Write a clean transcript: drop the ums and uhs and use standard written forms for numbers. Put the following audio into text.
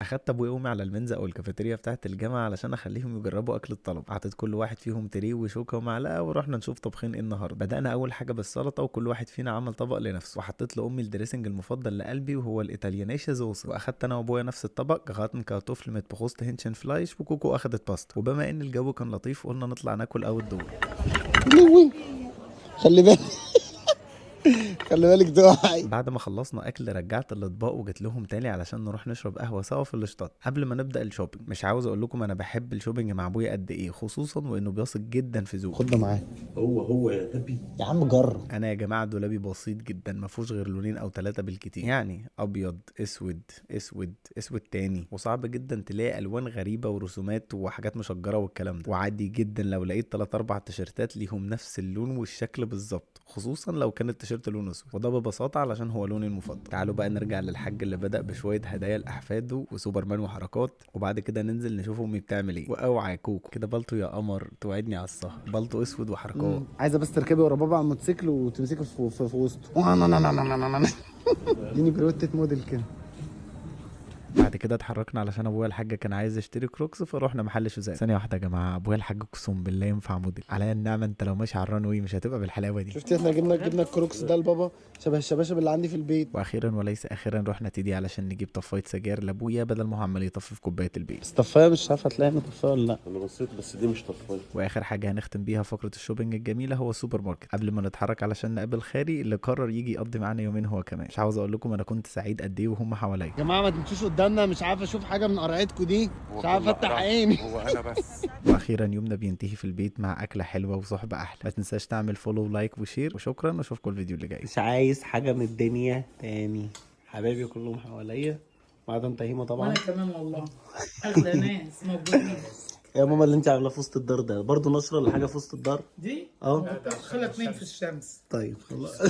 اخدت ابويا وامي على المنزه او الكافيتيريا بتاعه الجامعه علشان اخليهم يجربوا اكل الطلب. حطيت كل واحد فيهم تريه وشوكه ومعلقه ورحنا نشوف طبخين ايه النهارده. بدانا اول حاجه بالسلطه وكل واحد فينا عمل طبق لنفسه، وحطيت لامي الدريسنج المفضل لقلبي وهو الايطاليانيشا زوس، واخدت انا وابويا نفس الطبق غاتن كارتوفل مت بخوست هنشن فلايش، وكوكو اخدت باستا. وبما ان الجو كان لطيف قلنا نطلع ناكل اوت دور. خلي بالك خلي بالك دعاء. بعد ما خلصنا اكل رجعت الاطباق وجيت لهم تاني علشان نروح نشرب قهوه سوا في الاشطاط قبل ما نبدا الشوبينج. مش عاوز اقول لكم انا بحب الشوبينج مع ابويا قد ايه، خصوصا وانه بيثق جدا في ذوقي. خد ده معاك. هو يا غبي. يا عم جرب. انا يا جماعه دولابي بسيط جدا، ما فيهوش غير لونين او ثلاثه بالكتير، يعني ابيض اسود اسود اسود تاني، وصعب جدا تلاقي الوان غريبه ورسومات وحاجات مشجره والكلام ده. وعادي جدا لو لقيت 3 4 تيشرتات ليهم نفس اللون والشكل بالظبط، خصوصا لو كان التيشيرت لونه اسود، وده ببساطه علشان هو لوني المفضل. تعالوا بقى نرجع للحاج اللي بدأ بشويه هدايا لاحفاده وسوبرمان وحركات، وبعد كده ننزل نشوف امي بتعمل ايه. واوعى كوكو كده بلطو يا قمر توعدني على السهر، بلطو اسود وحركات. عايزه بس تركبي ورا بابا على الموتوسيكل وتمسكي في وسطه. اديني بروتة موديل كده. بعد كده اتحركنا علشان ابويا الحاج كان عايز يشتري كروكس، فروحنا محل شوزات. ثانيه واحده يا جماعه، ابويا الحاج اقسم بالله ينفع موديل عليا النعمه، انت لو ماشي على الرانوي مش هتبقى بالحلاوه دي. شفتي احنا جبنا الكروكس ده لبابا شبه الشباشب اللي عندي في البيت. واخيرا وليس اخيرا رحنا تيدي علشان نجيب طفايه سجاير لابويا بدل ما هو عمال يطفي في كوبايه البيت. بس طفايه مش عارفه تلاقيها طفايه ولا لا. انا بصيت بس دي مش طفايه. واخر حاجه هنختم بيها فقره الشوبينج الجميله هو السوبر ماركت قبل ما نتحرك علشان نقابل خالي اللي قرر يجي يقضي معانا يومين هو كمان. مش عاوز اقول لكم انا كنت سعيد قد ايه وهم حواليا. يا جماعه ما تمشوش قدامنا، مش عارف اشوف حاجه من قرعتكم دي، مش عارف افتح عيني. هو انا بس. واخيرا يومنا بينتهي في البيت مع اكله حلوه وصحبه احلى. ما تنساش تعمل فولو ولايك وشير، وشكرا واشوفكم الفيديو اللي جاي. مش عايز حاجه من الدنيا تاني. حبايبي كلهم حواليا ما عدا انت هيما طبعا. وانا كمان والله اغلى ناس موجودين. يا ماما اللي انت عاملاه في وسط الدار ده برضه نشره ولا حاجه في وسط الدار؟ دي اه خلت اتنين في الشمس. طيب خلاص